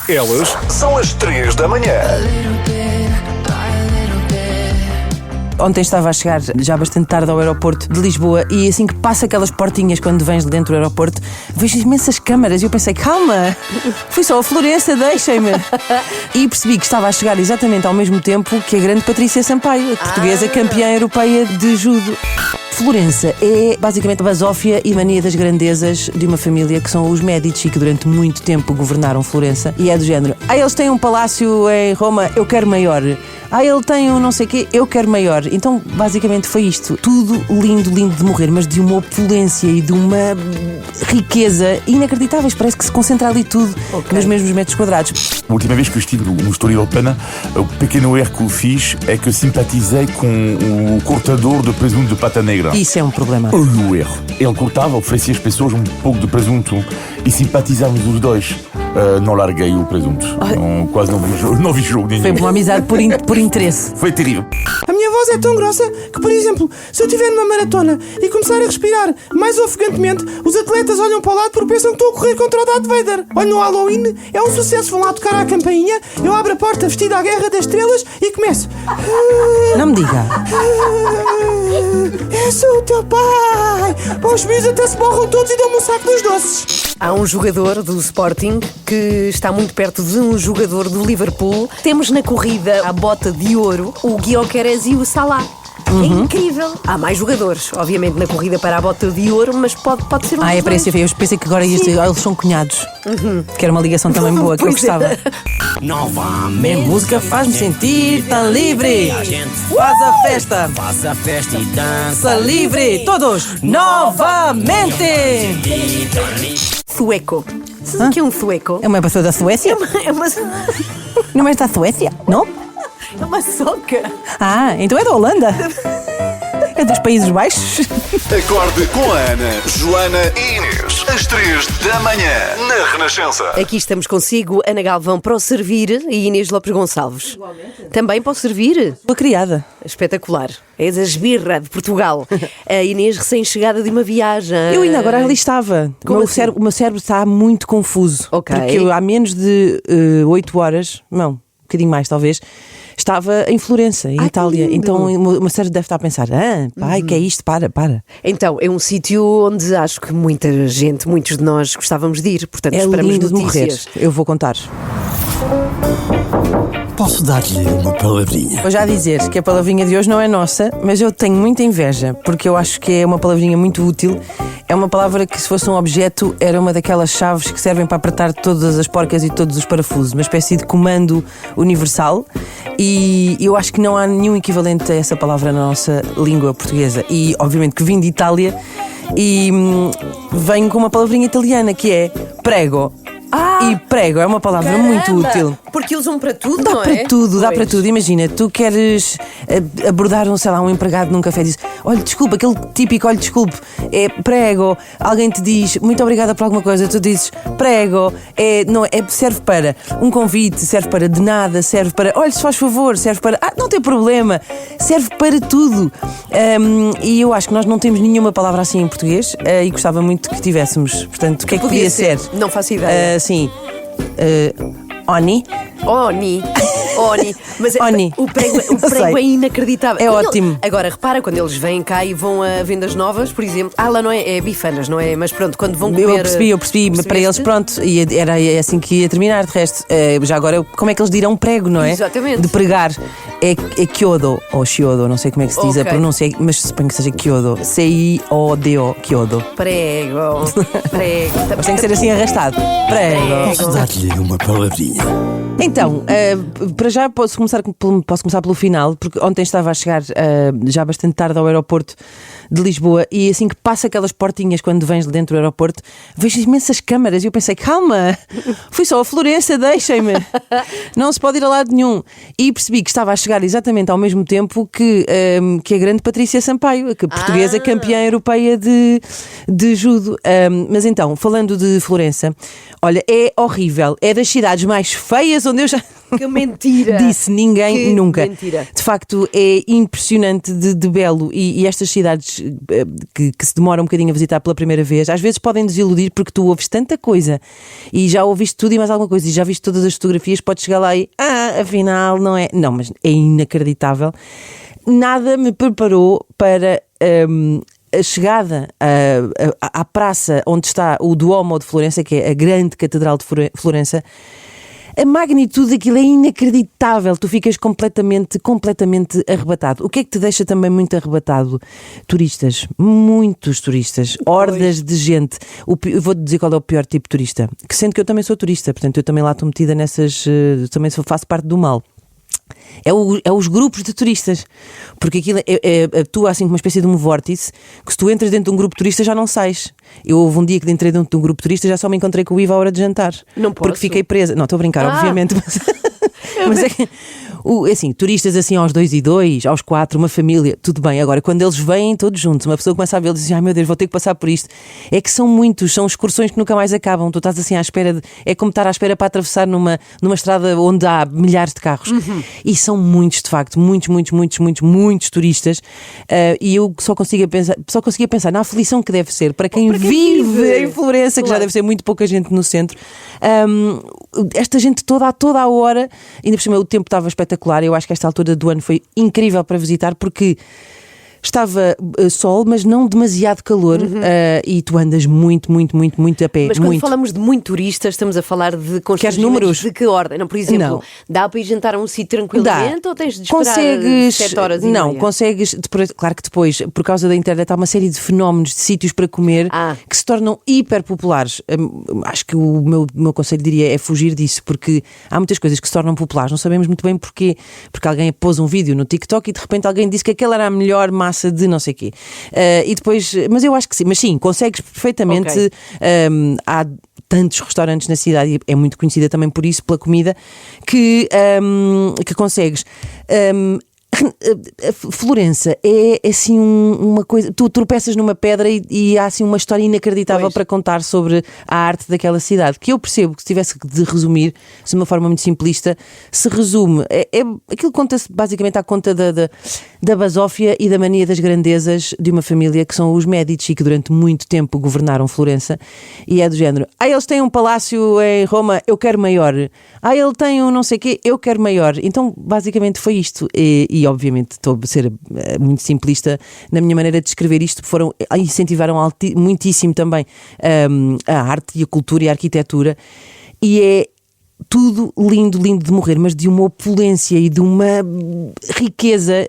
Elas são as 3 da manhã. Ontem estava a chegar já bastante tarde ao aeroporto de Lisboa e assim que passa aquelas portinhas quando vens de dentro do aeroporto, vejo imensas câmaras e eu pensei, calma, fui só a Florença, deixem-me. E percebi que estava a chegar exatamente ao mesmo tempo que a grande Patrícia Sampaio, a portuguesa campeã europeia de judo. Florença é basicamente a basófia e mania das grandezas de uma família que são os Médici, que durante muito tempo governaram Florença, e é do género: eles têm um palácio em Roma, eu quero maior. Ele tem um não sei o quê, eu quero maior. Então basicamente foi isto, tudo lindo, lindo de morrer, mas de uma opulência e de uma riqueza inacreditáveis. Parece que se concentra ali tudo nos mesmos metros quadrados. A última vez que eu estive no Estoril Open, o pequeno erro que eu fiz é que simpatizei com o cortador de presunto de pata negra. Isso é um problema. Olha o erro. Ele cortava, oferecia às pessoas um pouco de presunto e simpatizávamos os dois. Não larguei o presunto. Quase não vi jogo nenhum. Foi uma amizade por interesse. Foi terrível. A minha voz é tão grossa que, por exemplo, se eu estiver numa maratona e começar a respirar mais ofegantemente, os atletas olham para o lado porque pensam que estou a correr contra o Darth Vader. Olha, no Halloween é um sucesso, vão lá tocar à campainha, eu abro a porta vestida à Guerra das Estrelas e começo. Não me diga. Eu sou o teu pai. Os meus até se borram todos e dão-me um saco dos doces. Há um jogador do Sporting que está muito perto de um jogador do Liverpool. Temos na corrida a bota de ouro o Gyökeres e o Salah. É incrível. Há mais jogadores, obviamente, na corrida para a bota de ouro, mas pode ser um dos É para dois. esse. Eu pensei que agora eles são cunhados. Que era uma ligação também boa que eu Pois é. gostava. Novamente, A música faz-me sentir tão livre. a gente Faz a festa. faz a festa e dança Dança livre. Todos novamente. Sueco. Sabe o que é um sueco? É uma pessoa da Suécia? É uma Não és da Suécia? Não? soca. Então é da Holanda. É dos Países Baixos. Acorde com a Ana, Joana e Inês. Às 3 da manhã, na Renascença. Aqui estamos consigo, Ana Galvão, para o servir e Inês Lopes Gonçalves. Também para o servir. Boa criada. Espetacular. És a esbirra de Portugal. A Inês recém-chegada de uma viagem. Eu ainda agora ali estava. Como assim? O meu cérebro está muito confuso. Ok. Porque eu, há menos de 8 horas, não, um bocadinho mais talvez, estava em Florença, em Itália. lindo. Então o meu cérebro deve estar a pensar: pai, que é isto? Para. Então, é um sítio onde acho que muita gente, muitos de nós gostávamos de ir. Portanto, É esperamos lindo de morrer. notícias. Eu vou contar. Posso dar-lhe uma palavrinha? Vou já dizer que a palavrinha de hoje não é nossa, mas eu tenho muita inveja, porque eu acho que é uma palavrinha muito útil. É uma palavra que, se fosse um objeto, era uma daquelas chaves que servem para apertar todas as porcas e todos os parafusos, uma espécie de comando universal. E eu acho que não há nenhum equivalente a essa palavra na nossa língua portuguesa. E, obviamente, que vim de Itália e venho com uma palavrinha italiana que é prego. E prego é uma palavra muito útil. Porque usam para tudo, Dá não para é? tudo, dá Pois. para tudo. Imagina, tu queres abordar um empregado num café e diz: olha, desculpa, aquele típico, olha, desculpe, é prego. Alguém te diz muito obrigada por alguma coisa, tu dizes prego. Serve para um convite, serve para de nada, serve para olha, se faz favor, serve para não tem problema, serve para tudo. E eu acho que nós não temos nenhuma palavra assim em português e gostava muito que tivéssemos. Portanto, o que é que podia ser? Não faço ideia. Sim. Oni. Oni. Mas Oni. o prego Não sei. é inacreditável. É Quando ótimo. Agora, repara, quando eles vêm cá e vão a vendas novas, por exemplo. Lá não é bifanas, não é? Mas pronto, quando vão comer. Eu percebi, para eles, pronto, e era assim que ia terminar. De resto, já agora, como é que eles dirão prego, não é? Exatamente. De pregar. É chiodo, ou chiodo, não sei como é que se diz a Ok. pronúncia, mas suponho que seja chiodo. C-I-O-D-O, chiodo. Prego. Mas tem que ser assim arrastado. Prego. Posso dar-lhe uma palavrinha? Então, para já posso começar pelo final, porque ontem estava a chegar já bastante tarde ao aeroporto de Lisboa e assim que passa aquelas portinhas quando vens de dentro do aeroporto, vejo imensas câmaras e eu pensei, calma, fui só a Florença, deixem-me, não se pode ir a lado nenhum. E percebi que estava a chegar exatamente ao mesmo tempo que a grande Patrícia Sampaio, a portuguesa campeã europeia de judo. Mas então, falando de Florença, olha, é horrível, é das cidades mais feias onde eu já... Que mentira! Disse ninguém Que nunca. mentira. De facto, é impressionante de belo. E estas cidades que se demoram um bocadinho a visitar pela primeira vez, às vezes podem desiludir porque tu ouves tanta coisa e já ouviste tudo e mais alguma coisa e já viste todas as fotografias, podes chegar lá e afinal não é. Não, mas é inacreditável. Nada me preparou para a chegada à praça onde está o Duomo de Florença, que é a grande catedral de Florença. A magnitude daquilo é inacreditável. Tu ficas completamente arrebatado. O que é que te deixa também muito arrebatado? Turistas. Muitos turistas. Hordas de gente. Eu vou-te dizer qual é o pior tipo de turista. Que sendo que eu também sou turista. Portanto, eu também lá estou metida nessas... Também faço parte do mal. É os grupos de turistas. Porque aquilo atua assim como uma espécie de um vórtice, que se tu entras dentro de um grupo de turistas já não sais. Eu houve um dia que entrei dentro de um grupo de turistas, já só me encontrei com o Ivo à hora de jantar. Não posso. Porque fiquei presa. Não, estou a brincar, obviamente. Mas é que, assim, turistas assim aos 2 e 2, aos 4, uma família, tudo bem. Agora, quando eles vêm todos juntos, uma pessoa começa a ver e diz assim, ai meu Deus, vou ter que passar por isto. É que são muitos, são excursões que nunca mais acabam. Tu estás assim à espera é como estar à espera para atravessar numa estrada onde há milhares de carros. E são muitos, de facto, muitos turistas. E eu só conseguia pensar na aflição que deve ser para quem vive em Florença, que já deve ser muito pouca gente no centro. Esta gente toda a hora. Ainda por cima o tempo estava espetacular. Eu acho que esta altura do ano foi incrível para visitar porque estava sol, mas não demasiado calor. E tu andas muito a pé. Mas quando falamos de muito turistas, estamos a falar de constrangimentos de que ordem? Não, por exemplo, dá para ir jantar a um sítio tranquilamente ou tens de esperar 7 horas e Não, meia? consegues. Claro que depois, por causa da internet, há uma série de fenómenos, de sítios para comer que se tornam hiper populares. Acho que o meu conselho, diria, é fugir disso, porque há muitas coisas que se tornam populares. Não sabemos muito bem porquê. Porque alguém pôs um vídeo no TikTok e de repente alguém disse que aquela era a melhor massa de não sei o quê. E depois, mas eu acho que sim, consegues perfeitamente. Okay. Há tantos restaurantes na cidade, e é muito conhecida também por isso, pela comida, que consegues. A Florença é assim uma coisa. Tu tropeças numa pedra e há assim uma história inacreditável para contar sobre a arte daquela cidade. Que eu percebo que se tivesse de resumir, de uma forma muito simplista, se resume. Aquilo conta-se basicamente à conta da basófia e da mania das grandezas de uma família que são os Médici, que durante muito tempo governaram Florença. E é do género: eles têm um palácio em Roma, eu quero maior. Ele tem um não sei o quê, eu quero maior. Então, basicamente foi isto. E obviamente estou a ser muito simplista na minha maneira de descrever isto, incentivaram muitíssimo também a arte e a cultura e a arquitetura, e é tudo lindo de morrer, mas de uma opulência e de uma riqueza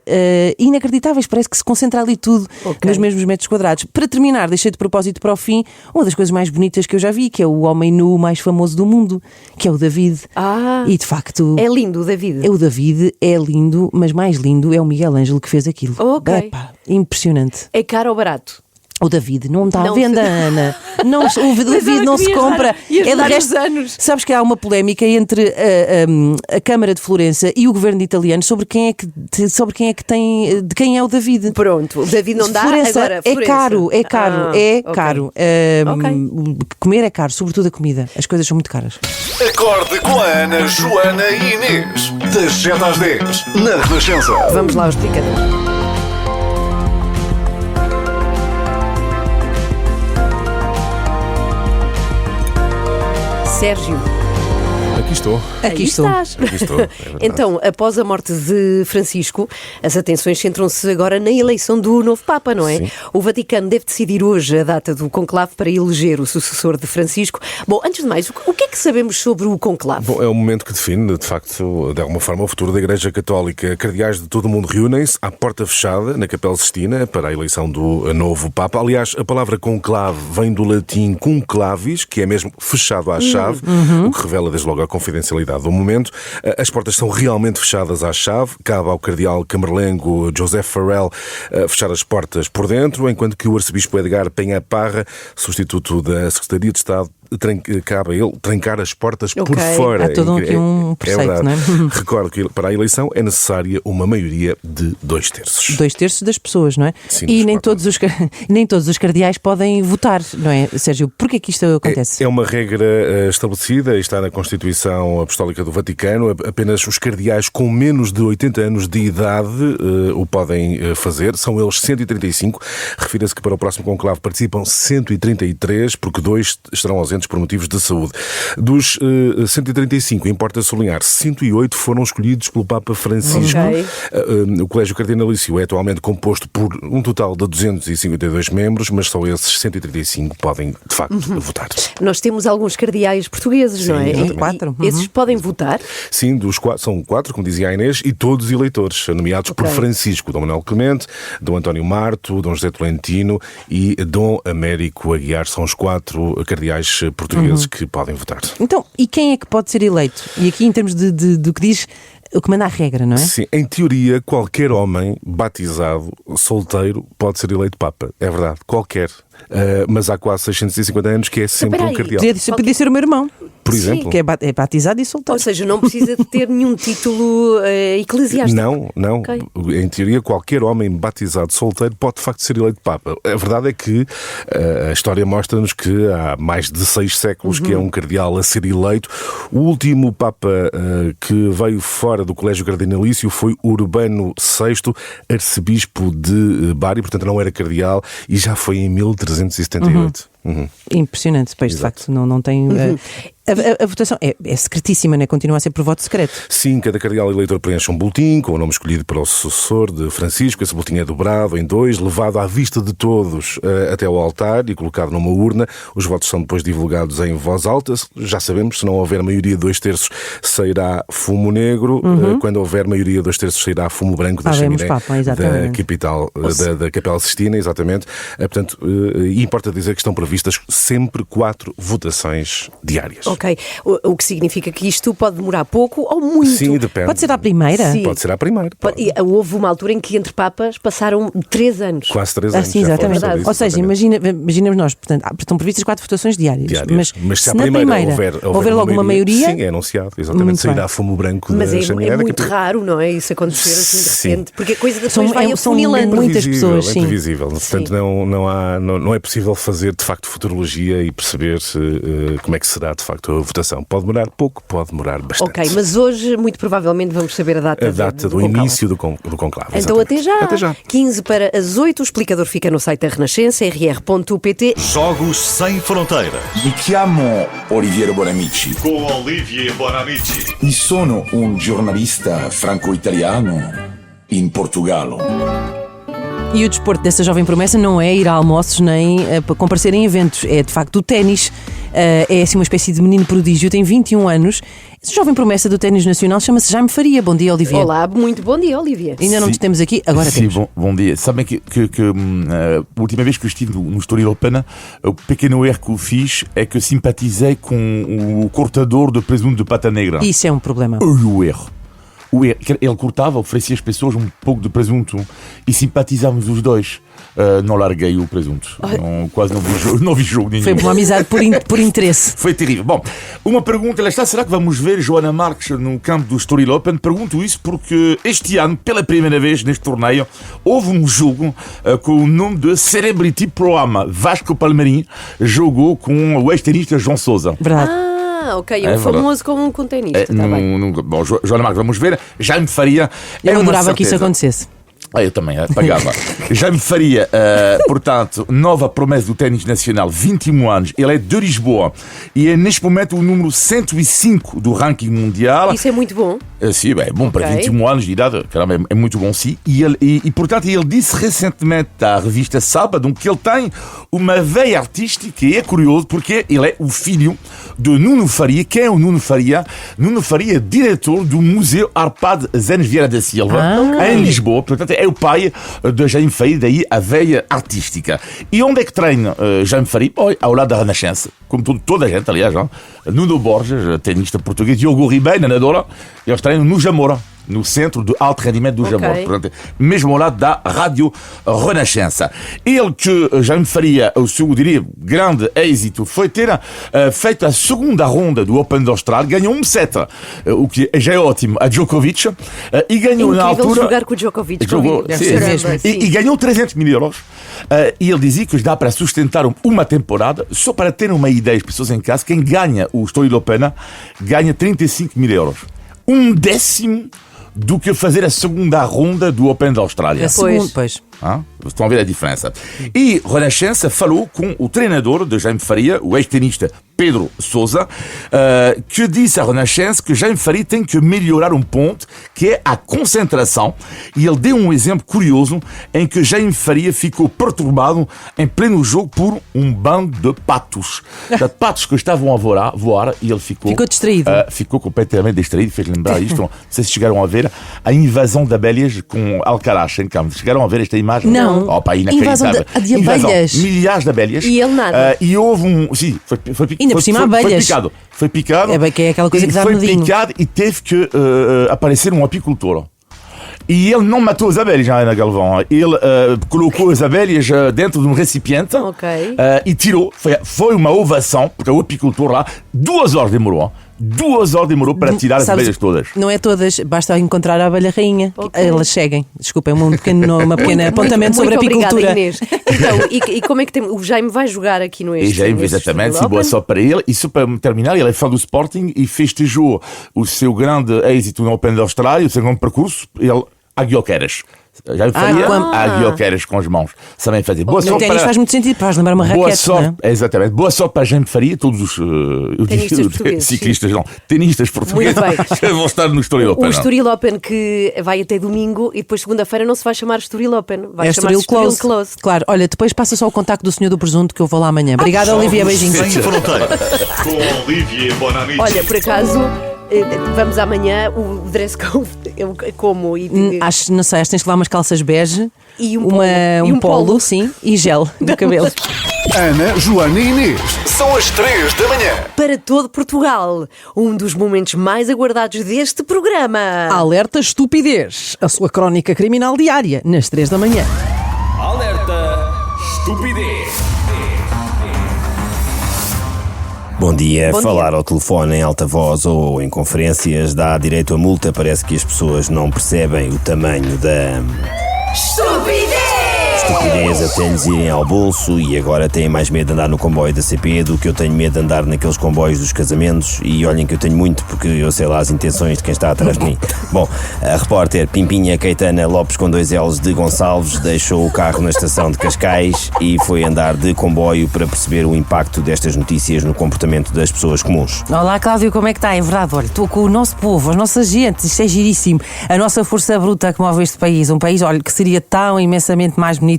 inacreditáveis. Parece que se concentra ali tudo nos mesmos metros quadrados. Para terminar, deixei de propósito para o fim uma das coisas mais bonitas que eu já vi, que é o homem nu mais famoso do mundo, que é o David. E de facto é lindo o David. O David é lindo, mas mais lindo é o Miguel Ângelo que fez aquilo. Impressionante. É caro ou barato? O David não está à venda, Ana. O David não se compra. É de resto, anos. Sabes que há uma polémica entre a Câmara de Florença e o governo italiano sobre quem é que tem, de quem é o David. Pronto, o David não dá. Florença, agora, Florença. É caro. Okay. Comer é caro, sobretudo a comida. As coisas são muito caras. Acorde com a Ana, Joana e Inês. Das 7 às 10, na Renascença. Vamos lá, os explicadores. Sérgio. Aqui estou. Aqui estou. Estás. Aqui estou. É verdade. Então, após a morte de Francisco, as atenções centram-se agora na eleição do novo Papa, não é? Sim. O Vaticano deve decidir hoje a data do conclave para eleger o sucessor de Francisco. Bom, antes de mais, o que é que sabemos sobre o conclave? Bom, é o momento que define, de facto, de alguma forma, o futuro da Igreja Católica. Cardeais de todo o mundo reúnem-se à porta fechada, na Capela Sistina, para a eleição do novo Papa. Aliás, a palavra conclave vem do latim conclavis, que é mesmo fechado à chave, o que revela desde logo a confidencialidade do momento. As portas são realmente fechadas à chave. Cabe ao cardeal camerlengo José Farrell fechar as portas por dentro, enquanto que o arcebispo Edgar Penha Parra, substituto da Secretaria de Estado cabe a ele trancar as portas por Ok. fora. Há todo aqui um preceito, verdade. não é? Recordo que para a eleição é necessária uma maioria de 2/3. 2/3 das pessoas, não é? Sim, e dos nem quatro. nem todos os cardeais podem votar, não é, Sérgio? Porquê que isto acontece? É uma regra estabelecida e está na Constituição Apostólica do Vaticano. Apenas os cardeais com menos de 80 anos de idade o podem fazer. São eles 135. Refira-se que para o próximo conclave participam 133, porque 2 estarão ausentes por motivos de saúde. Dos 135, importa sublinhar, 108 foram escolhidos pelo Papa Francisco. Ok. O Colégio Cardinalício é atualmente composto por um total de 252 membros, mas só esses 135 podem, de facto, votar. Nós temos alguns cardeais portugueses, não é? exatamente. E 4. esses podem votar? Sim, são 4, como dizia a Inês, e todos eleitores, nomeados por Ok. Francisco, Dom Manuel Clemente, Dom António Marto, Dom José Tolentino e Dom Américo Aguiar. São os 4 cardeais portugueses que podem votar. Então, e quem é que pode ser eleito? E aqui, em termos do que diz, o que manda a regra, não é? Sim, em teoria, qualquer homem batizado, solteiro, pode ser eleito Papa. É verdade, qualquer. Mas há quase 650 anos que é sempre um peraí. cardeal. Podia ser o meu irmão, Por exemplo. que é batizado e solteiro. Ou seja, não precisa de ter nenhum título eclesiástico. Não. Ok. Em teoria, qualquer homem batizado solteiro pode de facto ser eleito Papa. A verdade é que a história mostra-nos que há mais de 6 séculos que é um cardeal a ser eleito. O último Papa que veio fora do Colégio Cardinalício foi Urbano VI, arcebispo de Bari, portanto não era cardeal, e já foi em 1378. Impressionante, pois de facto não tem. A votação é secretíssima, né? Continua a ser por voto secreto. Sim, cada cardeal eleitor preenche um boletim com o nome escolhido para o sucessor de Francisco. Esse boletim é dobrado em 2, levado à vista de todos até ao altar e colocado numa urna. Os votos são depois divulgados em voz alta. Já sabemos, se não houver maioria de 2/3, sairá fumo negro. Quando houver maioria de 2/3, sairá fumo branco da Vemos chaminé Papa, exatamente. da capital, da Capela Sistina, exatamente. Portanto, e importa dizer que estão previstas sempre 4 votações diárias. Ok. O que significa que isto pode demorar pouco ou muito. Sim, depende. Pode ser à primeira? Sim. Pode ser à primeira. Houve uma altura em que entre papas passaram 3 anos. Quase 3 Ah, anos. sim, já exatamente. falamos sobre Ou isso, seja, exatamente. imaginamos nós, portanto, estão previstas 4 votações diárias. Mas se se à na primeira houver logo uma maioria. Sim, é anunciado, exatamente. Muito Sairá bem. fumo branco Mas da é chaminé da muito capital. raro, não é? Isso acontecer assim de Sim. repente. Porque a coisa depois São- vai são afunilando. muitas pessoas, sim. É imprevisível. Portanto, não é possível fazer de facto futurologia e perceber como é que será de facto a votação. Pode demorar pouco, pode demorar bastante. Ok, mas hoje muito provavelmente vamos saber a data, A data do conclave. início do conclave. Então exatamente. até já. Até já. 15 para as 8, o explicador fica no site da Renascença, rr.pt. Jogos Sem Fronteira, Mi chiamo Oliviero Bonamici com Olivier Bonamici. e sono un giornalista franco-italiano in Portogallo. E o desporto dessa jovem promessa não é ir a almoços nem para comparecer em eventos, é de facto o ténis. É assim uma espécie de menino prodígio, tem 21 anos. Essa jovem promessa do ténis nacional chama-se Jaime Faria. Bom dia, Olivier. Olá, muito bom dia, Olivia. Ainda não nos temos aqui, agora Sim, temos. bom dia. Sabem que a última vez que eu estive no Estoril Open, o pequeno erro que eu fiz é que simpatizei com o cortador de presunto de pata negra. Isso é um problema. O erro. Ele cortava, oferecia às pessoas um pouco de presunto e simpatizávamos os dois. Não larguei o presunto. Quase não vi jogo nenhum. Foi uma amizade por interesse. Foi terrível. Bom, uma pergunta, lá está, será que vamos ver Joana Marques no campo do Estoril Open? Pergunto isso porque este ano, pela primeira vez neste torneio, houve um jogo com o nome de Celebrity Pro Am. Vasco Palmeirim jogou com o ex-tenista João Sousa. Verdade. Ok, É famoso como um tenista, tá bem. Bom, Joana Marques, vamos ver. Jaime Faria. Eu uma adorava que isso certeza. acontecesse. Eu também, pagava. Jaime Faria, portanto, nova promessa do ténis nacional, 21 anos. Ele é de Lisboa e é neste momento o número 105 do ranking mundial. Isso é muito bom. Sim, bem, bom, para Ok. 21 anos de idade, caramba, é muito bom sim. Portanto, ele disse recentemente à revista Sábado que ele tem uma veia artística e é curioso porque ele é o filho de Nuno Faria. Quem é o Nuno Faria? Nuno Faria é diretor do Museu Arpad Zenes Vieira da Silva, em Lisboa. Portanto, é o pai de Jaime Faria, daí a veia artística. E onde é que treina Jaime Faria? Ao lado da Renascença, como toda a gente, aliás. Nuno Borges, tenista português, Diogo Ribeiro, nadadora, eles treinam no Jamora. no centro de alto rendimento do Jamor, portanto, mesmo ao lado da Rádio Renascença. Ele que já me faria o seu, diria, grande êxito foi ter feito a segunda ronda do Open da Austrália, ganhou um set, o que já é ótimo, a Djokovic, e ganhou na altura... jogar com o Djokovic. E ganhou 300 mil euros. E ele dizia que dá para sustentar uma temporada, só para terem uma ideia, as pessoas em casa, quem ganha o Estoril Open ganha 35 mil euros. Um décimo do que fazer a segunda ronda do Open da Austrália. Pois. Estão a ver a diferença. E Renascença falou com o treinador de Jaime Faria, o ex-tenista Pedro Sousa, que disse a Renascença que Jaime Faria tem que melhorar um ponto, que é a concentração. E ele deu um exemplo curioso em que Jaime Faria ficou perturbado em pleno jogo por um bando de patos. Patos que estavam a voar e ele ficou distraído. Ficou completamente distraído. Fez lembrar isto. Não sei se chegaram a ver a invasão de abelhas com Alcaraz em campo. Chegaram a ver esta imagem? Não. Invasão de abelhas. Milhares de abelhas. E ele nada. E houve um... Sim, foi ainda por cima abelhas. Foi picado. É bem que é aquela coisa que dá medinho. Foi picado e teve que aparecer um apicultor. E ele não matou as abelhas, Ana Galvão. Ele colocou as abelhas dentro de um recipiente e tirou. Foi uma ovação, porque o apicultor lá, 2 horas demorou. 2 horas demorou para tirar as abelhas todas. Não é todas, basta encontrar a abelha rainha. Elas seguem. Desculpem, uma pequena apontamento sobre a apicultura. Obrigada, Inês. Então, e como é que o Jaime vai jogar aqui no E Jaime, exatamente, sim, boa sorte para ele. E só para terminar, ele é fã do Sporting e festejou o seu grande êxito no Open da Austrália, o seu grande percurso, ele a Guioqueras. Já faria a Guioqueras com as mãos. Também fazia. Boa sorte. No ténis faz muito sentido, para lembrar uma raquete. Boa sorte, não é? Exatamente. Boa sorte para a Jaime Faria, todos os ciclistas, não, tenistas portugueses que vão estar no Estoril Open. O Estoril Open que vai até domingo e depois segunda-feira não se vai chamar Estoril Open, vai chamar Estoril Close. Claro, olha, depois passa só o contacto do senhor do presunto que eu vou lá amanhã. Obrigada, Olivia, beijinhos. Sem Fronteira, com Olivia Bonamici. Olha, por acaso, vamos amanhã, o dress code, como? Não sei, acho que tens que levar umas calças bege e um polo, sim, e gel no cabelo. Ana, Joana e Inês. São as 3 da manhã. Para todo Portugal, um dos momentos mais aguardados deste programa. Alerta estupidez, a sua crónica criminal diária, nas 3 da manhã. Alerta estupidez. Bom dia. Falar ao telefone em alta voz ou em conferências dá direito a multa. Parece que as pessoas não percebem o tamanho da... estupidez até lhes irem ao bolso e agora têm mais medo de andar no comboio da CP do que eu tenho medo de andar naqueles comboios dos casamentos. E olhem que eu tenho muito, porque eu sei lá as intenções de quem está atrás de mim. Bom, a repórter Pimpinha Caetana Lopes, com 2 L's, de Gonçalves, deixou o carro na estação de Cascais e foi andar de comboio para perceber o impacto destas notícias no comportamento das pessoas comuns. Olá, Cláudio, como é que está? É verdade, olha, estou com o nosso povo, as nossas gentes, isto é giríssimo. A nossa força bruta que move este país, um país, olha, que seria tão imensamente mais bonito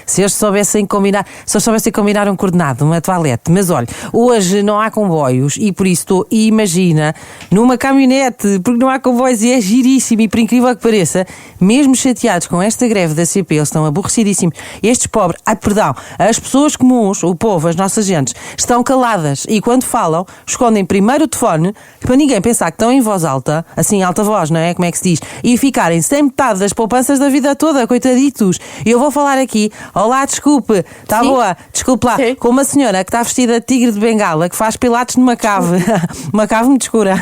se eles soubessem combinar, um coordenado, uma toalete. Mas olha, hoje não há comboios e por isso estou, imagina, numa caminhonete, porque não há comboios e é giríssimo. E por incrível que pareça, mesmo chateados com esta greve da CP, eles estão aborrecidíssimos. Estes pobres, as pessoas comuns, o povo, as nossas gentes, estão caladas e quando falam, escondem primeiro o telefone para ninguém pensar que estão em voz alta, assim, alta voz, não é? Como é que se diz? E ficarem sem metade das poupanças da vida toda, coitaditos. E eu vou falar aqui, olá, desculpe, está boa, desculpe lá, com uma senhora que está vestida de tigre de bengala, que faz pilates numa cave, uma cave muito escura.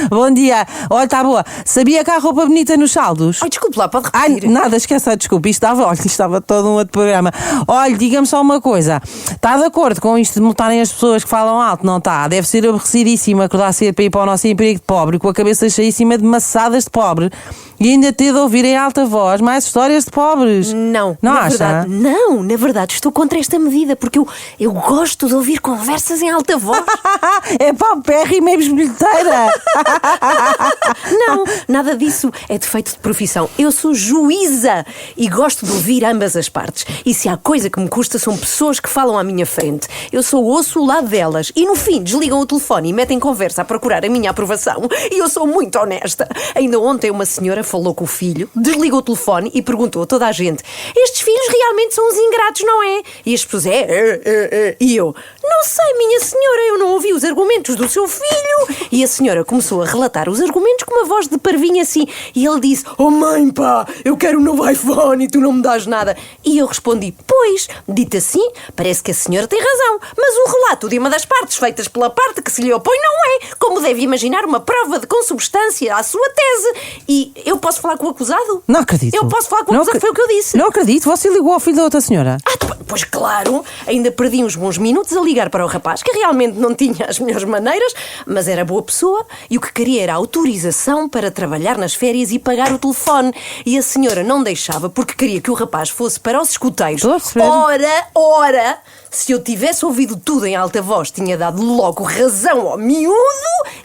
Bom dia, olha, está boa. Sabia que há roupa bonita nos saldos? Ai, desculpe lá, pode repetir. Ai, nada, esqueça, desculpe, isto estava todo um outro programa. Olha, diga-me só uma coisa, está de acordo com isto de multarem as pessoas que falam alto? Não está? Deve ser aborrecidíssimo acordar cedo para ir para o nosso emprego de pobre, com a cabeça cheíssima de maçadas de pobre. E ainda ter de ouvir em alta voz mais histórias de pobres. Não acha? Verdade, não, na verdade estou contra esta medida, porque eu gosto de ouvir conversas em alta voz. É pau pérrima e bisbilheteira. Não, nada disso é defeito de profissão. Eu sou juíza e gosto de ouvir ambas as partes. E se há coisa que me custa são pessoas que falam à minha frente. Eu só ouço o lado delas e no fim desligam o telefone e metem conversa a procurar a minha aprovação. E eu sou muito honesta. Ainda ontem uma senhora falou com o filho, desligou o telefone e perguntou a toda a gente: estes filhos realmente são uns ingratos, não é? E as pessoas, e eu, Não sei, minha senhora, eu não ouvi os argumentos do seu filho. E a senhora começou a relatar os argumentos com uma voz de parvinha assim. E ele disse: oh mãe, pá, eu quero um novo iPhone e tu não me dás nada. E eu respondi: pois, dito assim, parece que a senhora tem razão, mas o relato de uma das partes feitas pela parte que se lhe opõe não é, como deve imaginar, uma prova de consubstância à sua tese. E eu posso falar com o acusado? Não acredito. Eu posso falar com o acusado, foi o que eu disse. Não acredito, você ligou ao filho da outra senhora. Pois claro, ainda perdi uns bons minutos a ligar para o rapaz, que realmente não tinha as melhores maneiras, mas era boa pessoa e o que queria era autorização para trabalhar nas férias e pagar o telefone. E a senhora não deixava porque queria que o rapaz fosse para os escuteiros. Ora, se eu tivesse ouvido tudo em alta voz, tinha dado logo razão ao miúdo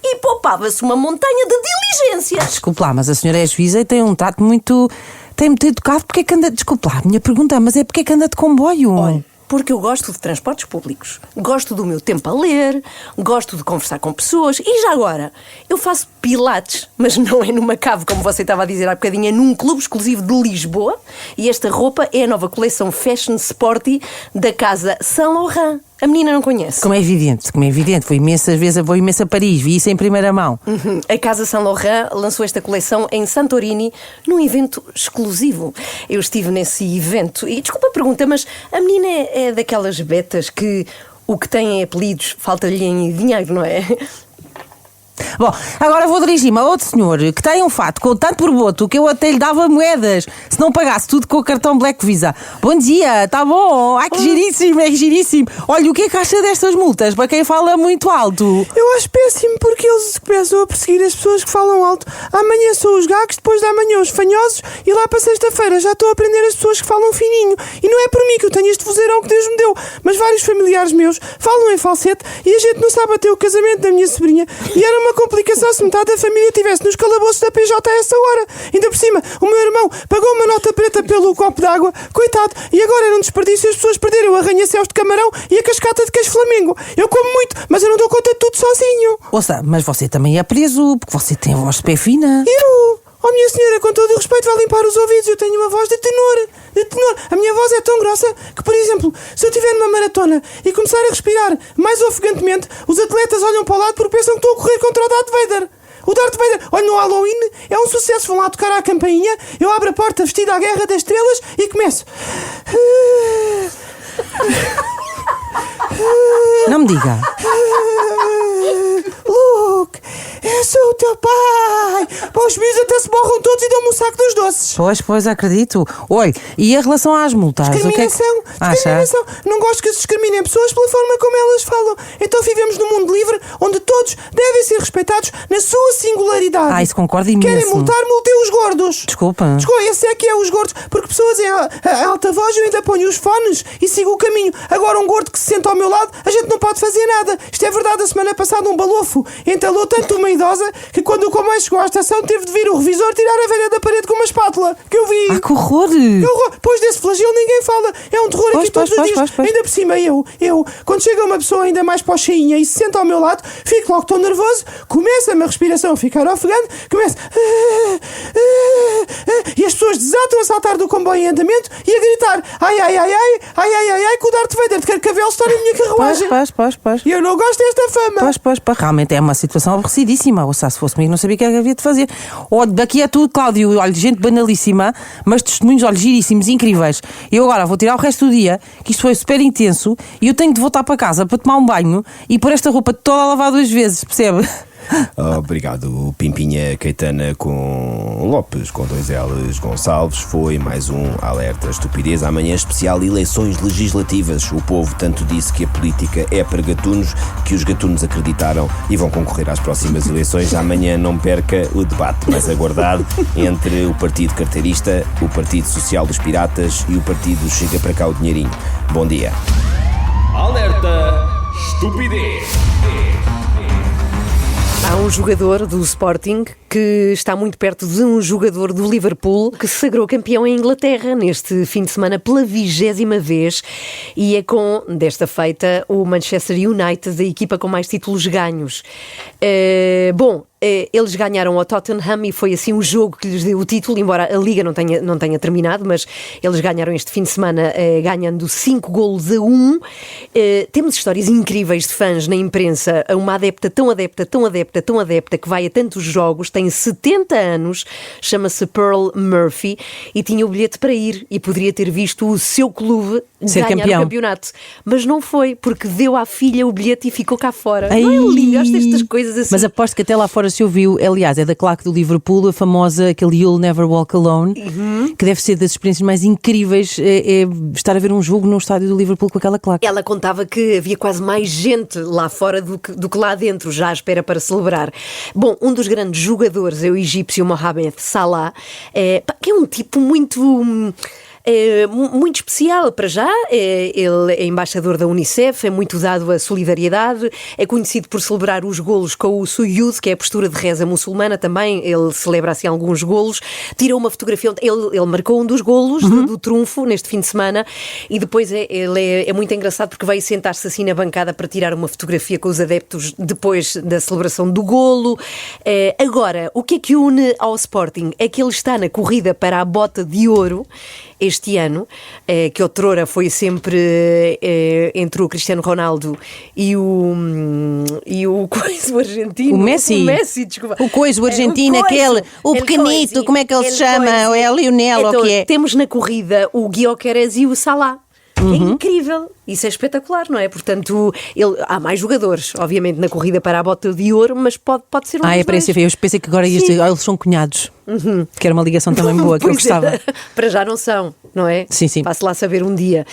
e poupava-se uma montanha de diligências. Desculpe lá, mas a senhora é juíza e tem um trato muito... Tem muito educado. Porque é que anda... Desculpe lá, a minha pergunta é, mas é porque é que anda de comboio? Olha, porque eu gosto de transportes públicos, gosto do meu tempo a ler, gosto de conversar com pessoas e já agora, eu faço pilates, mas não é numa cave, como você estava a dizer há bocadinho, é num clube exclusivo de Lisboa e esta roupa é a nova coleção Fashion Sporty da casa Saint Laurent. A menina não conhece. Como é evidente. Vou imensas vezes, vou imenso a Paris, vi isso em primeira mão. A casa Saint Laurent lançou esta coleção em Santorini, num evento exclusivo. Eu estive nesse evento e, desculpa a pergunta, mas a menina é daquelas betas que o que tem apelidos falta-lhe em dinheiro, não é? Bom, agora vou dirigir-me a outro senhor que tem um fato com tanto borboto que eu até lhe dava moedas se não pagasse tudo com o cartão Black Visa. Bom dia, tá bom? Ai, que giríssimo, é giríssimo. Olha, o que é que acha destas multas para quem fala muito alto? Eu acho péssimo porque eles começam a perseguir as pessoas que falam alto. Amanhã são os gagos, depois da manhã os fanhosos e lá para sexta-feira já estou a aprender as pessoas que falam fininho. E não é por mim que eu tenho este vozeirão que Deus me deu, mas vários familiares meus falam em falsete e a gente não sabe até o casamento da minha sobrinha. E era uma complicação se metade da família estivesse nos calabouços da PJ a essa hora. Ainda por cima, o meu irmão pagou uma nota preta pelo copo d'água, coitado, e agora era um desperdício as pessoas perderam o arranha-céus de camarão e a cascata de queijo Flamengo. Eu como muito, mas eu não dou conta de tudo sozinho. Ouça, mas você também é preso, porque você tem a voz de pé fina. Eu? Oh, minha senhora, com todo o respeito, vai limpar os ouvidos. Eu tenho uma voz de tenor. A minha voz é tão grossa que, por exemplo, se eu estiver numa maratona e começar a respirar mais ofegantemente, os atletas olham para o lado porque pensam que estou a correr contra o Darth Vader. O Darth Vader, olha, no Halloween é um sucesso. Vão lá tocar à campainha, eu abro a porta vestida à Guerra das Estrelas e começo. Não me diga. Luke, eu sou o teu pai. Pá, os miúdos até se borram todos e dão-me um saco dos doces. Pois, acredito. Oi, e em relação às multas? Discriminação. Não gosto que se discriminem pessoas pela forma como elas falam. Então vivemos num mundo livre onde todos devem ser respeitados na sua singularidade. Isso concordo imenso. Querem multar, multem os gordos. Desculpa. Esse é que é os gordos. Porque pessoas em alta voz eu ainda ponho os fones e sigo o caminho. Agora um gordo que se senta ao meu lado, a gente não pode fazer nada. Isto é verdade. A semana passada um balofo entalou tanto uma idosa que quando o comboio chegou à estação teve de vir o revisor tirar a velha da parede com uma espátula. Que eu vi. Que horror! Que horror! Pois desse flagelo ninguém fala. É um terror aqui todos os dias. Ainda por cima eu, quando chega uma pessoa ainda mais pocheinha e se senta ao meu lado, fico logo tão nervoso, começa-me a respiração a ficar ofegante, começa e as pessoas desatam a saltar do comboio em andamento e a gritar ai, que o Darth Vader de Carcavel está na minha carruagem. Pois. E eu não gosto desta fama. Pois, realmente é uma situação aborrecidíssima. Ou seja, se fosse comigo não sabia o que havia de fazer. Olha, daqui é tudo, Cláudio. Olha, gente banalíssima, mas testemunhos, olha, giríssimos, incríveis. Eu agora vou tirar o resto do dia, que isto foi super intenso, e eu tenho de voltar para casa para tomar um banho e pôr esta roupa toda a lavar 2 vezes, percebe? Obrigado, Pimpinha Caetana com Lopes, com 2 L's, Gonçalves. Foi mais um Alerta Estupidez. Amanhã especial eleições legislativas. O povo tanto disse que a política é para gatunos que os gatunos acreditaram e vão concorrer às próximas eleições. Amanhã não perca o debate mais aguardado entre o Partido Carteirista, o Partido Social dos Piratas e o Partido Chega para cá o Dinheirinho. Bom dia. Alerta Estupidez. Há um jogador do Sporting que está muito perto de um jogador do Liverpool que se sagrou campeão em Inglaterra neste fim de semana pela 20ª vez e é com, desta feita, o Manchester United, a equipa com mais títulos ganhos. Bom, eles ganharam ao Tottenham e foi assim o jogo que lhes deu o título, embora a Liga não tenha terminado, mas eles ganharam este fim de semana ganhando 5-1. Temos histórias incríveis de fãs na imprensa, uma adepta tão adepta que vai a tantos jogos, tem 70 anos, chama-se Pearl Murphy e tinha o bilhete para ir e poderia ter visto o seu clube ganhar o campeonato, mas não foi, porque deu à filha o bilhete e ficou cá fora. Ai. Não é lindo? Gosto destas coisas assim. Mas aposto que até lá fora se ouviu, aliás, é da claque do Liverpool, a famosa, aquele You'll Never Walk Alone, que deve ser das experiências mais incríveis, é estar a ver um jogo no estádio do Liverpool com aquela claque. Ela contava que havia quase mais gente lá fora do que lá dentro, já à espera para celebrar. Bom, um dos grandes jogadores é o egípcio Mohamed Salah, que é um tipo muito especial para já. Ele é embaixador da Unicef, é muito dado à solidariedade, é conhecido por celebrar os golos com o sujud, que é a postura de reza muçulmana também. Ele celebra assim alguns golos, tirou uma fotografia, ele marcou um dos golos do trunfo neste fim de semana e depois ele é muito engraçado porque veio sentar-se assim na bancada para tirar uma fotografia com os adeptos depois da celebração do golo. Agora, o que é que une ao Sporting? É que ele está na corrida para a bota de ouro este ano, que outrora foi sempre entre o Cristiano Ronaldo e o argentino. O Messi, desculpa. O coiso, o argentino, o pequenito, como é que ele se chama? É Lionel, então, ou o que é? Temos na corrida o Gyökeres e o Salah. É incrível, isso é espetacular, não é? Portanto, há mais jogadores, obviamente, na corrida para a bota de ouro, mas pode ser um dos dois. Parece feio. Eu pensei que agora eles são cunhados, que era uma ligação também boa, que eu gostava. Para já não são, não é? Sim. Passo lá saber um dia.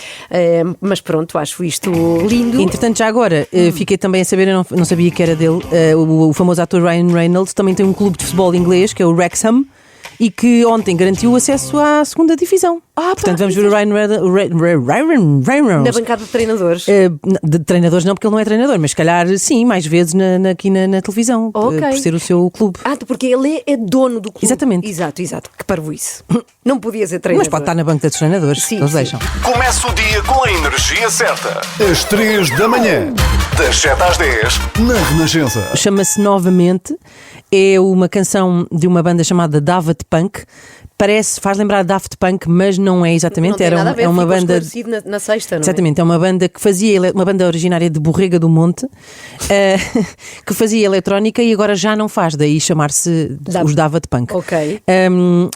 Mas pronto, acho isto lindo. Entretanto, já agora, fiquei também a saber, eu não sabia que era dele, o famoso ator Ryan Reynolds também tem um clube de futebol inglês, que é o Wrexham, e que ontem garantiu o acesso à segunda divisão. Portanto, vamos ver o Ryan Reynolds na bancada de treinadores. De treinadores não, porque ele não é treinador, mas se calhar sim, mais vezes aqui na televisão, por ser o seu clube. Porque ele é dono do clube. Exatamente. Exato. Que parvoíce. Não podia ser treinador. Mas pode estar na banca dos treinadores, eles deixam. Começa o dia com a energia certa. Às 3 da manhã, das 7 às 10, na Renascença. Chama-se Novamente, é uma canção de uma banda chamada Daft Punk. Faz lembrar Daft Punk, mas não é exatamente. Não tem nada a ver, é uma ficou banda esclarecido na sexta, não é? Exatamente, é uma banda que fazia, uma banda originária de Borrega do Monte, que fazia eletrónica e agora já não faz, daí chamar-se os Daft Punk. Ok.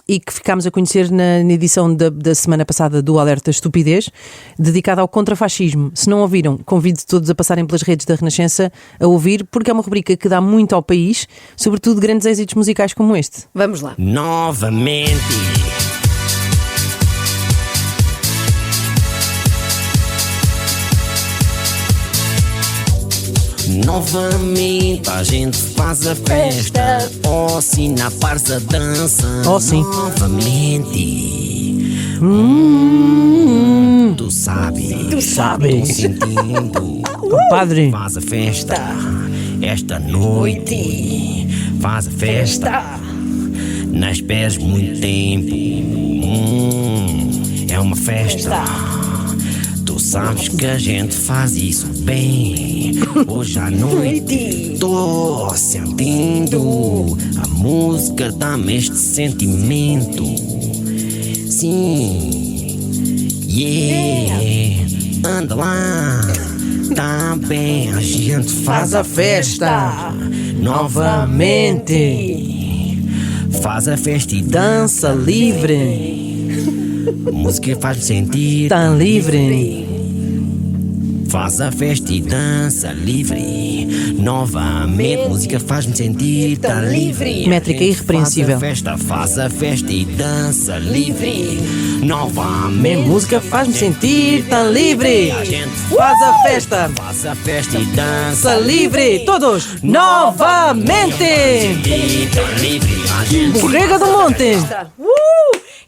E que ficámos a conhecer na edição da semana passada do Alerta Estupidez, dedicada ao contrafascismo. Se não ouviram, convido todos a passarem pelas redes da Renascença a ouvir, porque é uma rubrica que dá muito ao país, sobretudo grandes êxitos musicais como este. Vamos lá. Novamente. Novamente a gente faz a festa. Oh, sim, na farsa dança. Oh, sim. Novamente. Tu sabes. Tô sentindo. Compadre. Faz a festa. Esta noite. Faz a festa. Não esperes muito tempo. É uma festa. Tu sabes que a gente faz isso bem. Hoje à noite tô sentindo. A música dá-me este sentimento. Sim. Yeah. Anda lá. Tá bem, a gente faz a festa. Novamente. Faz a festa e dança livre. A música faz-me sentir tão livre. Faz a festa e dança livre. Novamente, música faz-me sentir tão livre. Métrica irrepreensível. Faz a festa e dança livre. Novamente, música faz-me sentir tão livre. Faz a festa e dança livre. Todos, novamente. Borrega do Monte.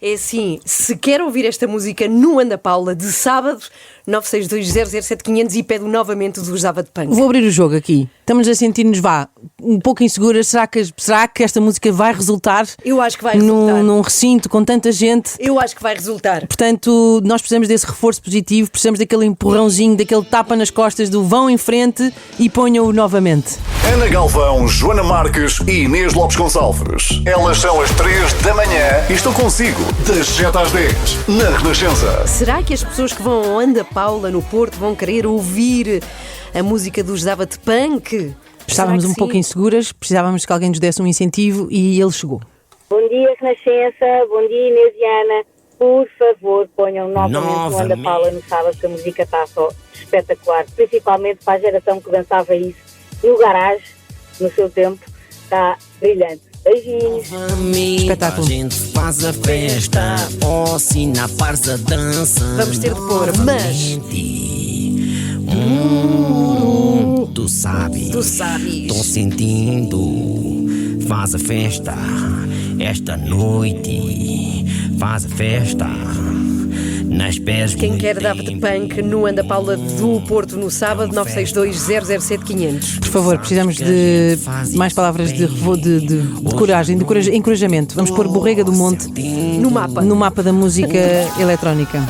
É assim, se quer ouvir esta música no Anda Paula de sábado, 962-007-500 e pede novamente o Gostava de Punk. Vou abrir o jogo aqui. Estamos a sentir-nos, um pouco inseguras. Será que esta música vai resultar? Eu acho que vai resultar. Num recinto com tanta gente. Eu acho que vai resultar. Portanto, nós precisamos desse reforço positivo, precisamos daquele empurrãozinho, daquele tapa nas costas do vão em frente e ponham-o novamente. Ana Galvão, Joana Marques e Inês Lopes Gonçalves. Elas são as 3 da manhã e estou consigo das 7 às 10 na Renascença. Será que as pessoas que vão ao Ana Paula no Porto vão querer ouvir a música do Gostava de Punk? Estávamos um pouco inseguras, precisávamos que alguém nos desse um incentivo e ele chegou. Bom dia, Renascença. Bom dia, Inês e Ana. Por favor, ponham novamente o Ana Paula no sábado, que a música está só espetacular. Principalmente para a geração que dançava isso no garagem, no seu tempo. Está brilhante. Beijinhos. Espetáculo. A gente faz a festa, se na parça dança. Vamos ter de pôr, mas... Tu sabes. Tô sentindo. Faz a festa esta noite. Faz a festa. Nas pés. Quem quer Daft Punk no Ana Paula do Porto no sábado, 962-007-500. Por favor, precisamos de mais palavras de coragem, de encorajamento. Vamos pôr Borrega do Monte no mapa da música eletrónica.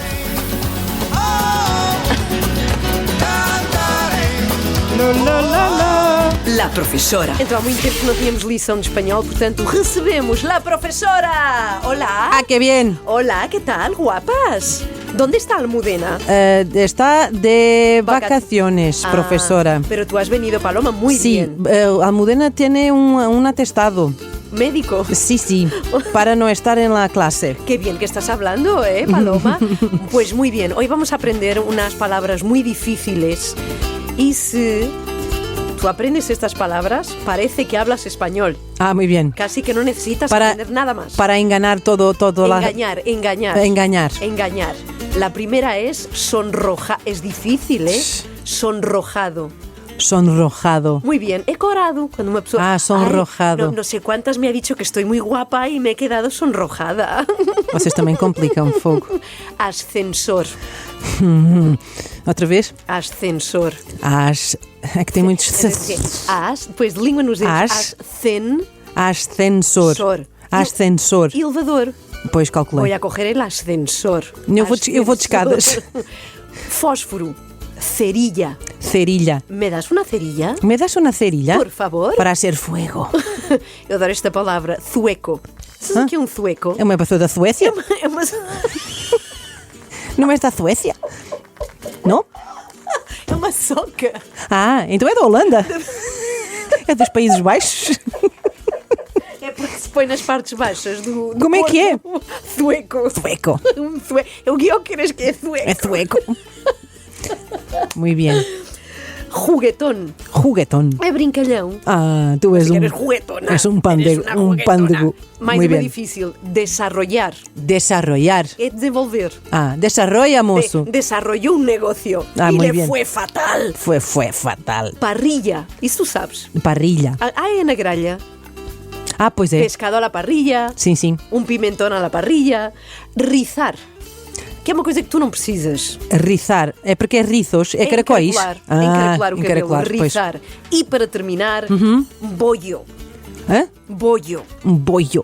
La Professora. Então há muito tempo que não tínhamos lição de espanhol, portanto recebemos La Professora. Olá. Ah, que bien. Hola, ¿qué tal, guapas? ¿Dónde está Almudena? Está de vacaciones, profesora. Pero tú has venido, Paloma, muy bien. Sí, Almudena tiene un atestado. ¿Médico? Sí, para no estar en la clase. Qué bien que estás hablando, Paloma? Pues muy bien, hoy vamos a aprender unas palabras muy difíciles. Y si tú aprendes estas palabras, parece que hablas español. Ah, muy bien. Casi que no necesitas aprender nada más. Para engañar todo. Engañar. La primera es es difícil, Sonrojado. Sonrojado. Muy bien, he corado. Cuando una persona... Ah, sonrojado. No sé cuántas me ha dicho que estoy muy guapa y me he quedado sonrojada. Vocês também complicam fogo. Ascensor. Outra vez? Ascensor. É que tem muitos... Pois língua nos dedos. Ascensor. Ascensor. Elevador. Pois calculei. Vou a coger el ascensor. Eu vou de escadas. Fósforo. Cerilla. ¿Me das una cerilla? ¿Me das una cerilla? Por favor. Para hacer fuego. Eu adoro esta palavra. Zueco. Sabes o que é um zueco? É uma pessoa da Suécia? Não é da Suécia? Não? É uma soca. Ah, então é da Holanda? É dos Países Baixos? É porque se põe nas partes baixas do Como é que é? Zueco. O que eu queres que é zueco? É zueco. Muito bem. Juguetón. É brincalhão. Ah, tu és juguetona. És um pândego. Mais uma difícil. Desarrollar. É desenvolver. Ah, desarrolla, moço. Desarrolló un negocio. Ah, y muy le bien. fue fatal. Fue fatal. Parrilla. Isso tu sabes. Parrilla. É na grelha. Ah, pois é. Pescado a la parrilla. Sim. Um pimentón a la parrilla. Rizar. Que é uma coisa que tu não precisas. Rizar. É porque é rizos, é caracóis. Encaracolar o cabelo. Rizar. E para terminar, bollo. Hã? Bollo. Um bollo.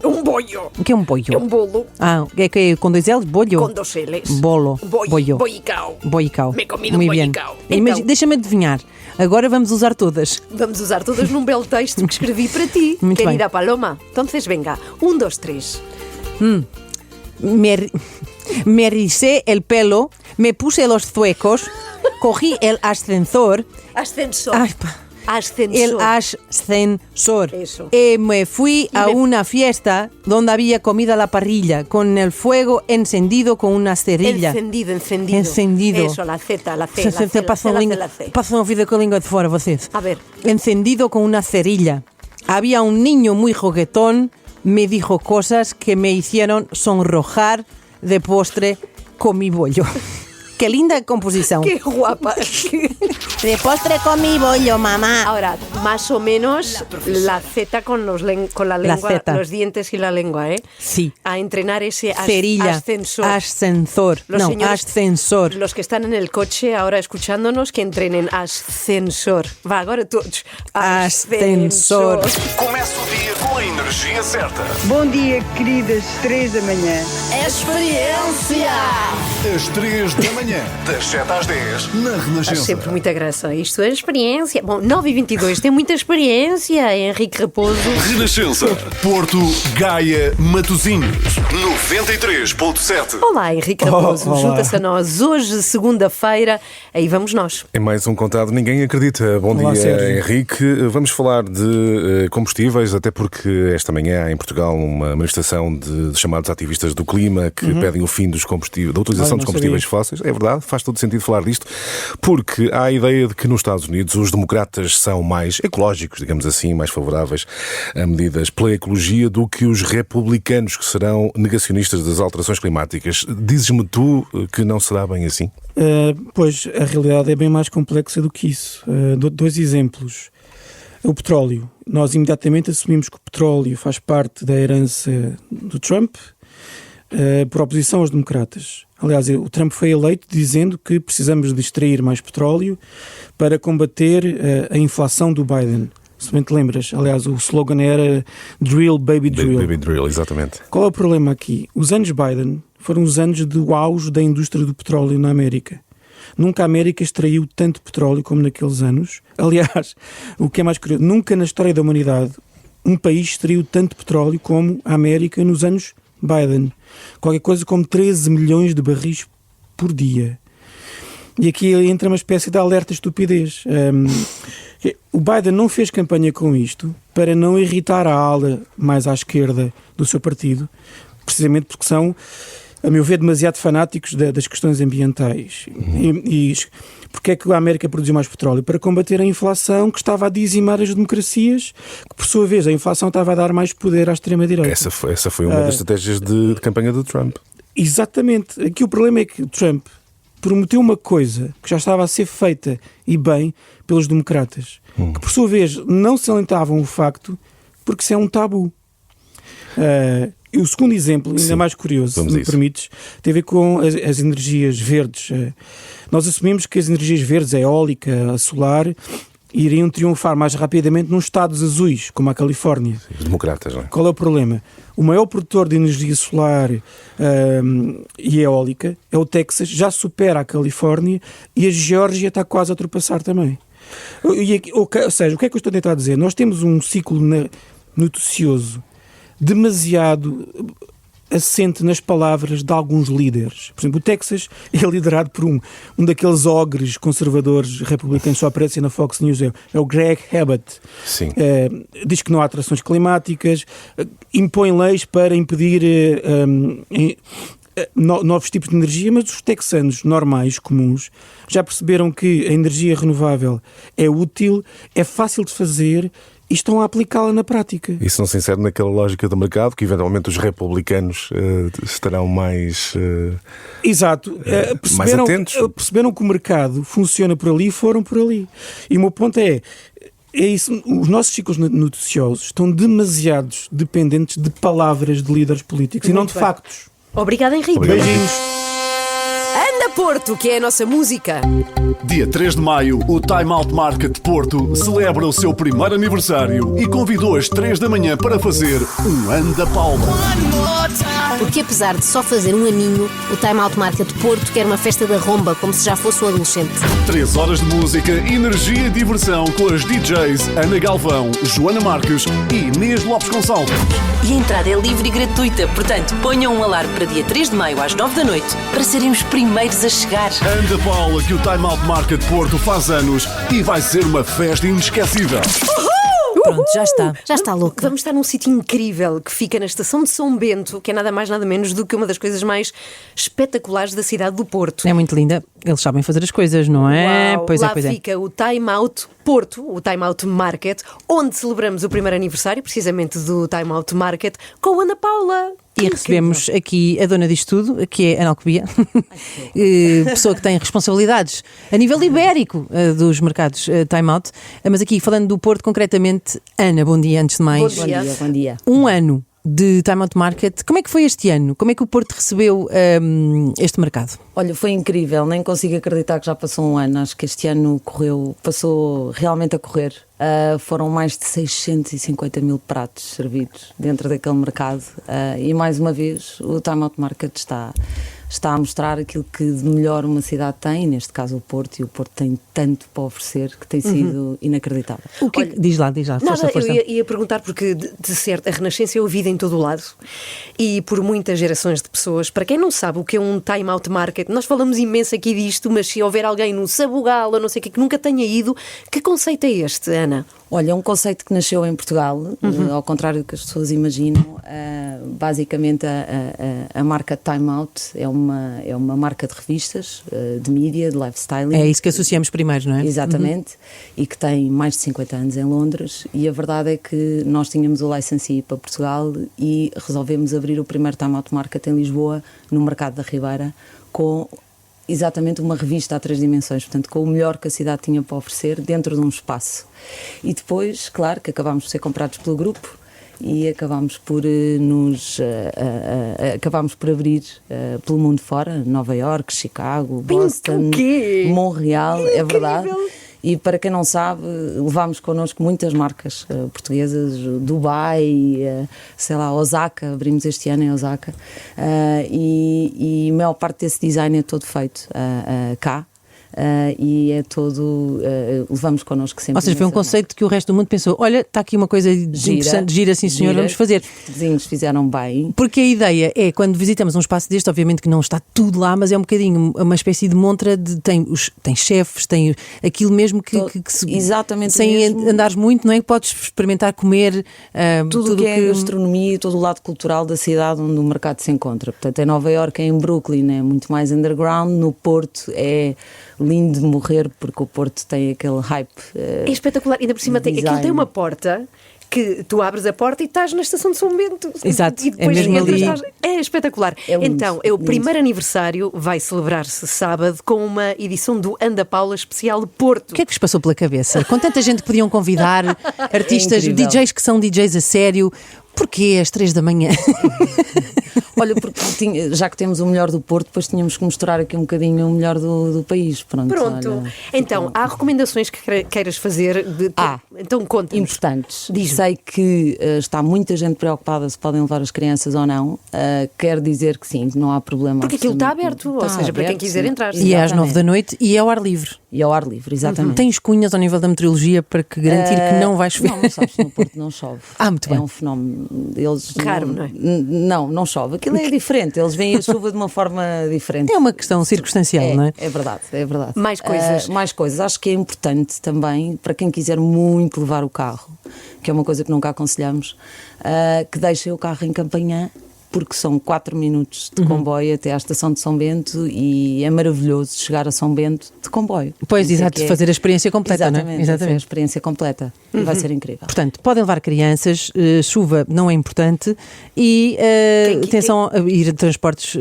O que é um bollo? É um bolo. Ah, é que com 2 L's? Bollo? Com 2 L's. Bollo. Boicao. Me comi Muito bem. boicao. Então, deixa-me adivinhar. Agora vamos usar todas. Vamos usar todas num belo texto que escrevi para ti, Muito querida bem. Paloma. Entonces, venga. 1, 2, 3. Me rizé el pelo, me puse los zuecos, cogí el ascensor. Ascensor. Ay, el ascensor. Eso. Me fui a una fiesta donde había comida a la parrilla, con el fuego encendido con una cerilla. Encendido. Eso, la C. Passam a vida com a língua de fora, vocês. A ver. Encendido con una cerilla. Había un niño muy juguetón, me dijo cosas que me hicieron sonrojar de postre con mi bollo. Que linda composición. ¡Qué guapa! De postre con mi bollo, mamá. Ahora, más o menos la Z con la lengua, Z. los dientes y la lengua, ¿eh? Sí. A entrenar ese Cerilla. ascensor. Ascensor. Los No, señores- ascensor. Los que están en el coche ahora escuchándonos, que entrenen ascensor. Va, agora todos. Ascensor. Começa o dia com a energia certa. Bom dia, queridas 3 da manhã. Experiência! Às 3 da manhã, das 7 às 10, na Faz Renascença. sempre muita graça. Isto é experiência. Bom, 9h22, tem muita experiência. Henrique Raposo. Renascença, Porto, Gaia, Matosinhos, 93.7. Olá, Henrique Raposo. olá. Junta-se a nós hoje, segunda-feira. Aí vamos nós. É mais um contado, ninguém acredita. Bom Olá, dia, Sérgio. Henrique. Vamos falar de combustíveis, até porque esta manhã há em Portugal uma manifestação de chamados ativistas do clima que pedem o fim dos combustíveis, da utilização Não dos combustíveis fósseis. É verdade, faz todo sentido falar disto, porque há a ideia de que nos Estados Unidos os democratas são mais ecológicos, digamos assim, mais favoráveis a medidas pela ecologia do que os republicanos, que serão negacionistas das alterações climáticas. Dizes-me tu que não será bem assim? Pois, a realidade é bem mais complexa do que isso. Dou dois exemplos. O petróleo. Nós imediatamente assumimos que o petróleo faz parte da herança do Trump, por oposição aos democratas. Aliás, o Trump foi eleito dizendo que precisamos de extrair mais petróleo para combater a inflação do Biden. Se bem te lembras, aliás, o slogan era Drill, Baby Drill. Baby drill, exatamente. Qual é o problema aqui? Os anos Biden foram os anos do auge da indústria do petróleo na América. Nunca a América extraiu tanto petróleo como naqueles anos. Aliás, o que é mais curioso, nunca na história da humanidade um país extraiu tanto petróleo como a América nos anos Biden. Qualquer coisa como 13 milhões de barris por dia. E aqui entra uma espécie de alerta estupidez. O Biden não fez campanha com isto para não irritar a ala mais à esquerda do seu partido, precisamente porque são, a meu ver, demasiado fanáticos das questões ambientais. E porque é que a América produziu mais petróleo? Para combater a inflação que estava a dizimar as democracias, que por sua vez a inflação estava a dar mais poder à extrema-direita. Essa foi uma das estratégias de campanha do Trump. Exatamente. Aqui o problema é que o Trump prometeu uma coisa que já estava a ser feita e bem pelos democratas, que por sua vez não salientavam o facto porque isso é um tabu. E o segundo exemplo, ainda mais curioso, se me permites, tem a ver com as energias verdes. Nós assumimos que as energias verdes, a eólica, a solar, iriam triunfar mais rapidamente nos estados azuis, como a Califórnia. Sim, os democratas, não é? Qual é o problema? O maior produtor de energia solar e eólica é o Texas, já supera a Califórnia, e a Geórgia está quase a ultrapassar também. Ou seja, o que é que eu estou a tentar dizer? Nós temos um ciclo noticioso demasiado assente nas palavras de alguns líderes. Por exemplo, o Texas é liderado por um daqueles ogres conservadores republicanos, só aparecem na Fox News, é o Greg Abbott. Sim. Diz que não há alterações climáticas, impõe leis para impedir novos tipos de energia, mas os texanos normais, comuns, já perceberam que a energia renovável é útil, é fácil de fazer e estão a aplicá-la na prática. Isso não se insere naquela lógica do mercado, que eventualmente os republicanos estarão mais... Exato. Mais atentos. Perceberam que o mercado funciona por ali e foram por ali. E o meu ponto é isso, os nossos ciclos noticiosos estão demasiado dependentes de palavras de líderes políticos e não de factos. Obrigada, Henrique. Beijinhos. Anda Porto, que é a nossa música. Dia 3 de maio, o Time Out Market Porto celebra o seu primeiro aniversário e convidou às 3 da manhã para fazer um Anda Palma. Porque apesar de só fazer um aninho, o Time Out Market Porto quer uma festa da romba, como se já fosse um adolescente. 3 horas de música, energia e diversão com as DJs Ana Galvão, Joana Marques e Inês Lopes Gonçalves. E a entrada é livre e gratuita, portanto ponham um alarme para dia 3 de maio às 9 da noite para serem os primeiros a chegar. Anda Paula, que o Time Out Market Porto faz anos e vai ser uma festa inesquecível. Pronto, já está. Já está louca. Vamos estar num sítio incrível que fica na estação de São Bento, que é nada mais nada menos do que uma das coisas mais espetaculares da cidade do Porto. É muito linda. Eles sabem fazer as coisas, não é? Uau, Pois lá é, pois é. fica o Time Out Porto, o Time Out Market, onde celebramos o primeiro aniversário, precisamente do Time Out Market, com a Ana Paula. E recebemos aqui a dona disto tudo, que é a Ana Alcobia, pessoa que tem responsabilidades a nível ibérico dos mercados Time Out. Mas aqui, falando do Porto concretamente, Ana, bom dia antes de mais. Bom dia. Bom dia. Um ano de Time Out Market. Como é que foi este ano? Como é que o Porto recebeu este mercado? Olha, foi incrível, nem consigo acreditar que já passou um ano. Acho que este ano passou realmente a correr. Foram mais de 650 mil pratos servidos dentro daquele mercado. E mais uma vez, o Time Out Market está a mostrar aquilo que de melhor uma cidade tem, neste caso o Porto, e o Porto tem tanto para oferecer que tem sido inacreditável. O que diz lá, Nada, força. eu ia perguntar porque, de certo, a Renascença é ouvida em todo o lado e por muitas gerações de pessoas. Para quem não sabe o que é um Time Out Market, nós falamos imenso aqui disto, mas se houver alguém no Sabugal ou não sei o que nunca tenha ido, que conceito é este, Ana? Olha, é um conceito que nasceu em Portugal, ao contrário do que as pessoas imaginam. Basicamente, a marca Time Out é uma marca de revistas, de mídia, de lifestyle. É isso que associamos primeiro, não é? Exatamente, e que tem mais de 50 anos em Londres. E a verdade é que nós tínhamos o licensee para Portugal e resolvemos abrir o primeiro Time Out Market em Lisboa, no Mercado da Ribeira, com exatamente uma revista a 3 dimensões, portanto, com o melhor que a cidade tinha para oferecer dentro de um espaço. E depois, claro, que acabámos por ser comprados pelo grupo e acabámos por acabámos por abrir pelo mundo fora, Nova Iorque, Chicago, Boston, Montreal, é verdade. E para quem não sabe, levámos connosco muitas marcas portuguesas, Dubai, sei lá, Osaka, abrimos este ano em Osaka, e a maior parte desse design é todo feito cá. E é todo, levamos connosco sempre. Ou seja, foi um conceito que o resto do mundo pensou: olha, está aqui uma coisa interessante, gira, sim senhor, vamos fazer. Os vizinhos fizeram bem. Porque a ideia é, quando visitamos um espaço deste, obviamente que não está tudo lá, mas é um bocadinho uma espécie de montra de tem chefes, tem aquilo mesmo que exatamente sem mesmo. Andares muito, não é? Que podes experimentar comer tudo que é gastronomia e todo o lado cultural da cidade onde o mercado se encontra. Portanto, em Nova Iorque, em Brooklyn é muito mais underground, no Porto é lindo de morrer, porque o Porto tem aquele hype. É espetacular, ainda por cima aquilo tem uma porta que tu abres a porta e estás na estação de São Bento. Exato, e depois é mesmo ali. É espetacular. Então, o primeiro aniversário vai celebrar-se sábado com uma edição do Ana Paula Especial Porto. O que é que vos passou pela cabeça? Com tanta gente que podiam convidar, artistas, DJs que são DJs a sério, porquê às 3 da manhã? Olha, porque já que temos o melhor do Porto, depois tínhamos que mostrar aqui um bocadinho o melhor do país. Pronto. Olha, então, há recomendações que queiras fazer? Então, conta-nos. Importantes. Sei que está muita gente preocupada se podem levar as crianças ou não. Quer dizer que sim, não há problema. Porque aquilo está aberto, ou seja, para quem quiser entrar. E é às 9 da noite e é ao ar livre. E ao ar livre, exatamente. Tens cunhas ao nível da meteorologia para garantir que não vai chover? Não, sabes, no Porto não chove. Muito bem. É um fenómeno. Eles raro, não é? Não chove. Aquilo é diferente. Eles veem a chuva de uma forma diferente. É uma questão circunstancial, não é? É verdade, é verdade. Mais coisas. Mais coisas. Acho que é importante também, para quem quiser muito levar o carro, que é uma coisa que nunca aconselhamos, que deixem o carro em Campanhã, porque são 4 minutos de comboio até à estação de São Bento e é maravilhoso chegar a São Bento de comboio. Pois, exato, fazer a experiência completa, exatamente, não é? Exatamente. A experiência completa. Vai ser incrível. Portanto, podem levar crianças, chuva não é importante e atenção, ir de transportes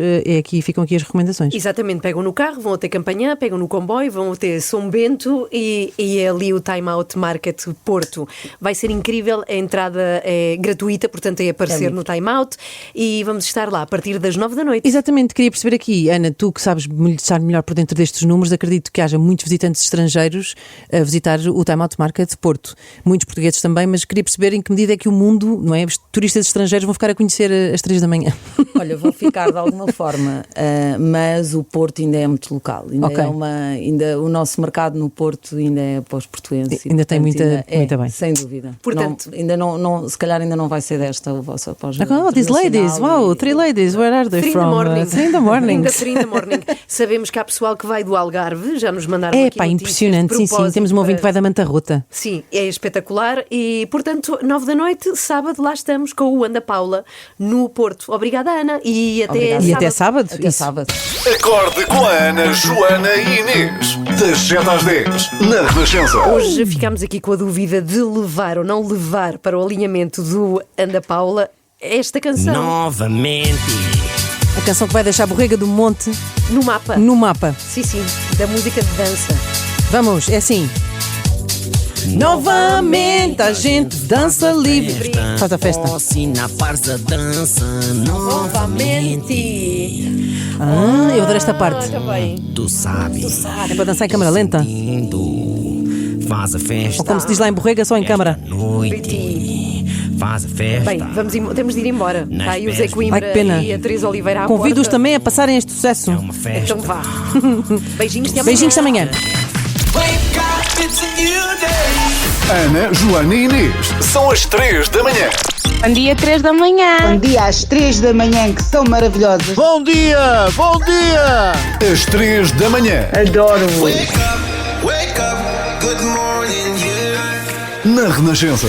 ficam aqui as recomendações. Exatamente, pegam no carro, vão até Campanhã, pegam no comboio, vão até São Bento e é ali o Time Out Market Porto. Vai ser incrível, a entrada é gratuita, portanto é aparecer no Time Out e vamos estar lá a partir das 9 da noite. Exatamente, queria perceber aqui, Ana, tu que sabes estar melhor por dentro destes números, acredito que haja muitos visitantes estrangeiros a visitar o Time Out Market Porto. Muitos portugueses também, mas queria perceber em que medida é que o mundo, não é? Os turistas estrangeiros vão ficar a conhecer às 3 da manhã. Olha, vão ficar de alguma forma, mas o Porto ainda é muito local. Ainda o nosso mercado no Porto ainda é para os portuenses. Ainda tem muita bem. Sem dúvida. Portanto, se calhar ainda não vai ser desta a vossa pós. These ladies, wow, 3 ladies, where are they from? 3 in the morning. Ainda 3 in the morning. Sabemos que há pessoal que vai do Algarve, já nos mandaram aqui notícias. Impressionante, sim, temos um ouvinte que vai da Manta Rota. Sim, é espetacular e, portanto, 9 da noite, sábado, lá estamos com o Ana Paula no Porto. Obrigada, Ana. semana e até Obrigada. sábado. E até sábado? Até Isso. sábado. Acorde com a Ana, Joana e Inês. Das 7 às 10, na Renascença. Hoje ficámos aqui com a dúvida de levar ou não levar para o alinhamento do Ana Paula esta canção. Novamente. A canção que vai deixar a Borrega do Monte No mapa. no mapa. Sim, da música de dança. Vamos, é assim. Novamente a gente dança livre. Faz a festa. Ossina, farsa, dança. Novamente. Eu adoro esta parte. Tu sabes. É para dançar em câmara lenta. Faz a festa. Ou como se diz lá em Borrega, só em câmara. Noite. Faz a festa. Bem, temos de ir embora. Está aí o Zé Coimbra Ai, que pena. e a Teresa Oliveira à Convido-os porta. também a passarem este sucesso. Então vá. Beijinhos de amanhã. Beijinhos amanhã. Ana, Joana e Inês. São as 3 da manhã. Bom dia, 3 da manhã. Bom dia às 3 da manhã, que são maravilhosas. Bom dia! Bom dia! Às 3 da manhã. Adoro-vos. Na Renascença.